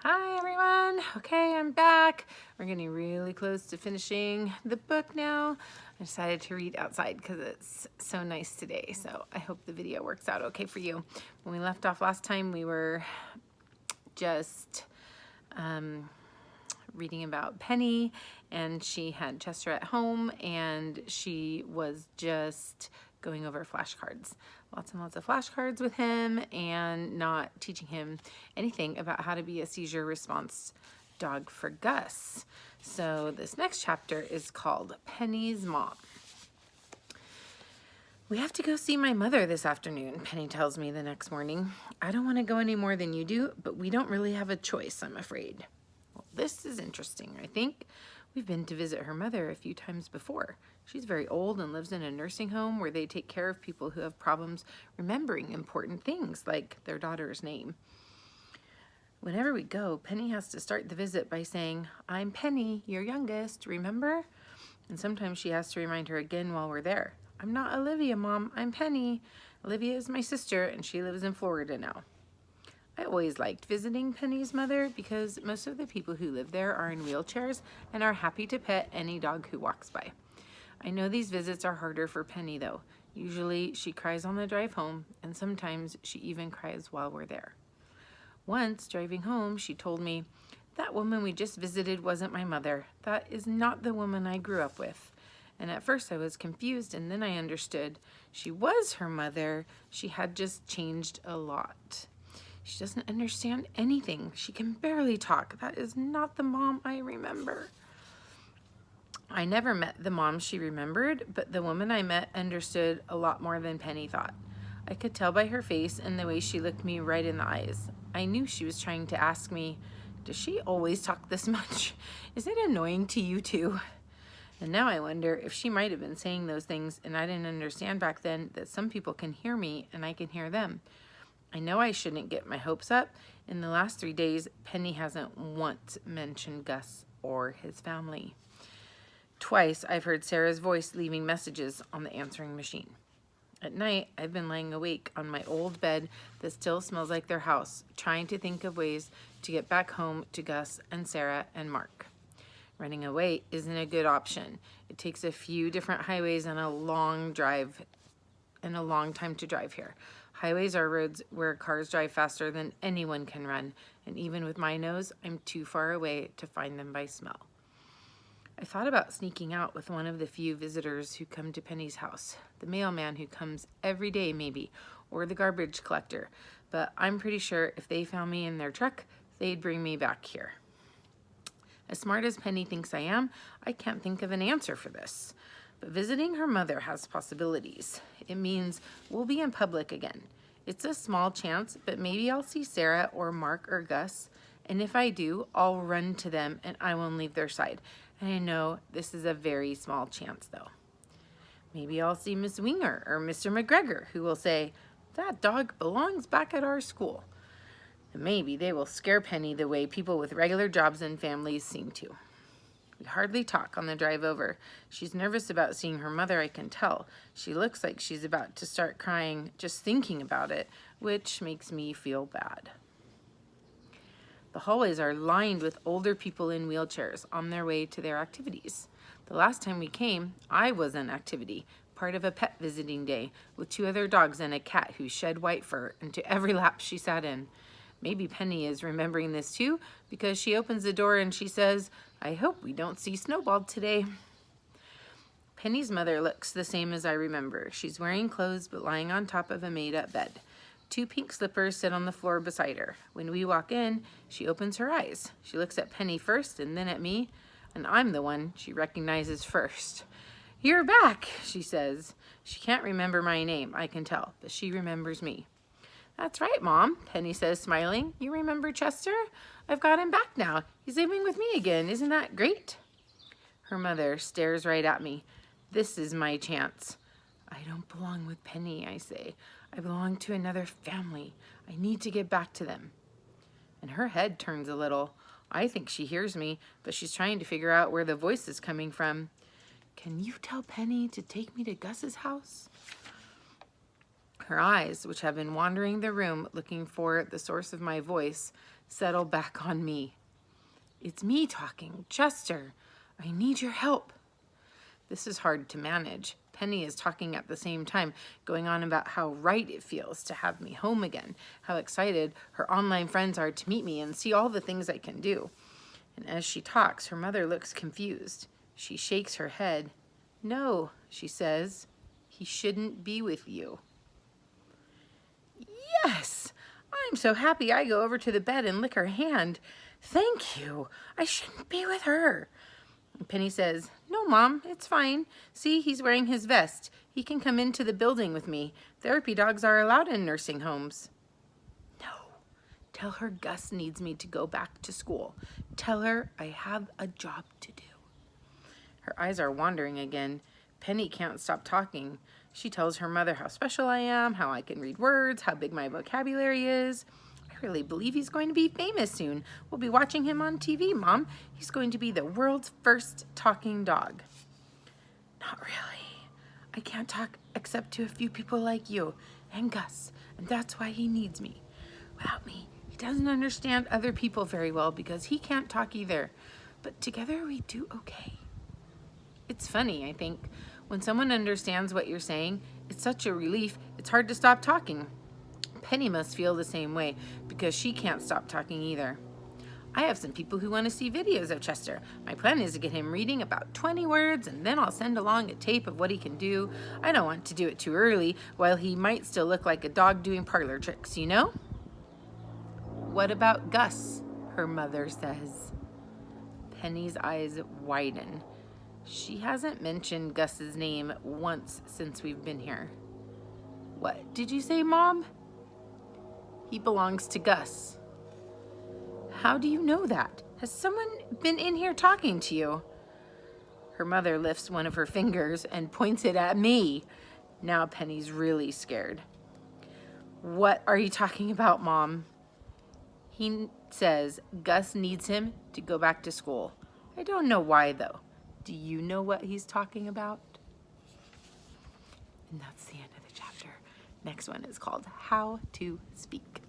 Hi everyone. Okay, I'm back. We're getting really close to finishing the book now. I decided to read outside because it's so nice today. So I hope the video works out okay for you. When we left off last time, we were just reading about Penny, and she had Chester at home, and she was just going over flashcards. Lots and lots of flashcards with him and not teaching him anything about how to be a seizure response dog for Gus. So this next chapter is called Penny's Mom. We have to go see my mother this afternoon, Penny tells me the next morning. I don't want to go any more than you do, but we don't really have a choice, I'm afraid. Well, this is interesting, I think. We've been to visit her mother a few times before. She's very old and lives in a nursing home where they take care of people who have problems remembering important things, like their daughter's name. Whenever we go, Penny has to start the visit by saying, I'm Penny, your youngest, remember? And sometimes she has to remind her again while we're there. I'm not Olivia, Mom, I'm Penny. Olivia is my sister and she lives in Florida now. I always liked visiting Penny's mother because most of the people who live there are in wheelchairs and are happy to pet any dog who walks by. I know these visits are harder for Penny though. Usually she cries on the drive home, and sometimes she even cries while we're there. Once, driving home, she told me, that woman we just visited wasn't my mother. That is not the woman I grew up with. And at first I was confused, and then I understood. She was her mother. She had just changed a lot. She doesn't understand anything. She can barely talk. That is not the mom I remember. I never met the mom she remembered, but the woman I met understood a lot more than Penny thought. I could tell by her face and the way she looked me right in the eyes. I knew she was trying to ask me, does she always talk this much? Is it annoying to you too? And now I wonder if she might have been saying those things and I didn't understand back then that some people can hear me and I can hear them. I know I shouldn't get my hopes up. In the last 3 days, Penny hasn't once mentioned Gus or his family. Twice, I've heard Sarah's voice leaving messages on the answering machine. At night, I've been laying awake on my old bed that still smells like their house, trying to think of ways to get back home to Gus and Sarah and Mark. Running away isn't a good option. It takes a few different highways and a long time to drive here. Highways are roads where cars drive faster than anyone can run, and even with my nose, I'm too far away to find them by smell. I thought about sneaking out with one of the few visitors who come to Penny's house, the mailman who comes every day maybe, or the garbage collector, but I'm pretty sure if they found me in their truck, they'd bring me back here. As smart as Penny thinks I am, I can't think of an answer for this. But visiting her mother has possibilities. It means we'll be in public again. It's a small chance, but maybe I'll see Sarah or Mark or Gus, and if I do, I'll run to them and I won't leave their side. And I know this is a very small chance though. Maybe I'll see Miss Winger or Mr. McGregor, who will say, that dog belongs back at our school. And maybe they will scare Penny the way people with regular jobs and families seem to. We hardly talk on the drive over. She's nervous about seeing her mother, I can tell. She looks like she's about to start crying just thinking about it, which makes me feel bad. The hallways are lined with older people in wheelchairs on their way to their activities. The last time we came, I was an activity, part of a pet visiting day, with 2 other dogs and a cat who shed white fur into every lap she sat in. Maybe Penny is remembering this too, because she opens the door and she says, I hope we don't see Snowball today. Penny's mother looks the same as I remember. She's wearing clothes but lying on top of a made-up bed. 2 pink slippers sit on the floor beside her. When we walk in, she opens her eyes. She looks at Penny first and then at me, and I'm the one she recognizes first. You're back, she says. She can't remember my name, I can tell, but she remembers me. That's right, Mom, Penny says, smiling. You remember Chester? I've got him back now. He's living with me again. Isn't that great? Her mother stares right at me. This is my chance. I don't belong with Penny, I say. I belong to another family. I need to get back to them. And her head turns a little. I think she hears me, but she's trying to figure out where the voice is coming from. Can you tell Penny to take me to Gus's house? Her eyes, which have been wandering the room looking for the source of my voice, settle back on me. It's me talking, Chester. I need your help. This is hard to manage. Penny is talking at the same time, going on about how right it feels to have me home again, how excited her online friends are to meet me and see all the things I can do. And as she talks, her mother looks confused. She shakes her head. No, she says, he shouldn't be with you. Yes, I'm so happy I go over to the bed and lick her hand. Thank you. I shouldn't be with her. Penny says, no, Mom, it's fine. See, he's wearing his vest. He can come into the building with me. Therapy dogs are allowed in nursing homes. No, tell her Gus needs me to go back to school. Tell her I have a job to do. Her eyes are wandering again. Penny can't stop talking. She tells her mother how special I am, how I can read words, how big my vocabulary is. I really believe he's going to be famous soon. We'll be watching him on TV, Mom. He's going to be the world's first talking dog. Not really. I can't talk except to a few people like you and Gus, and that's why he needs me. Without me, he doesn't understand other people very well because he can't talk either. But together we do okay. It's funny, I think. When someone understands what you're saying, it's such a relief, it's hard to stop talking. Penny must feel the same way because she can't stop talking either. I have some people who want to see videos of Chester. My plan is to get him reading about 20 words and then I'll send along a tape of what he can do. I don't want to do it too early while he might still look like a dog doing parlor tricks, you know? What about Gus? Her mother says. Penny's eyes widen. She hasn't mentioned Gus's name once since we've been here. What did you say, Mom? He belongs to Gus. How do you know that? Has someone been in here talking to you? Her mother lifts one of her fingers and points it at me. Now Penny's really scared. What are you talking about, Mom? He says Gus needs him to go back to school. I don't know why, though. Do you know what he's talking about? And that's the end of the chapter. Next one is called How to Speak.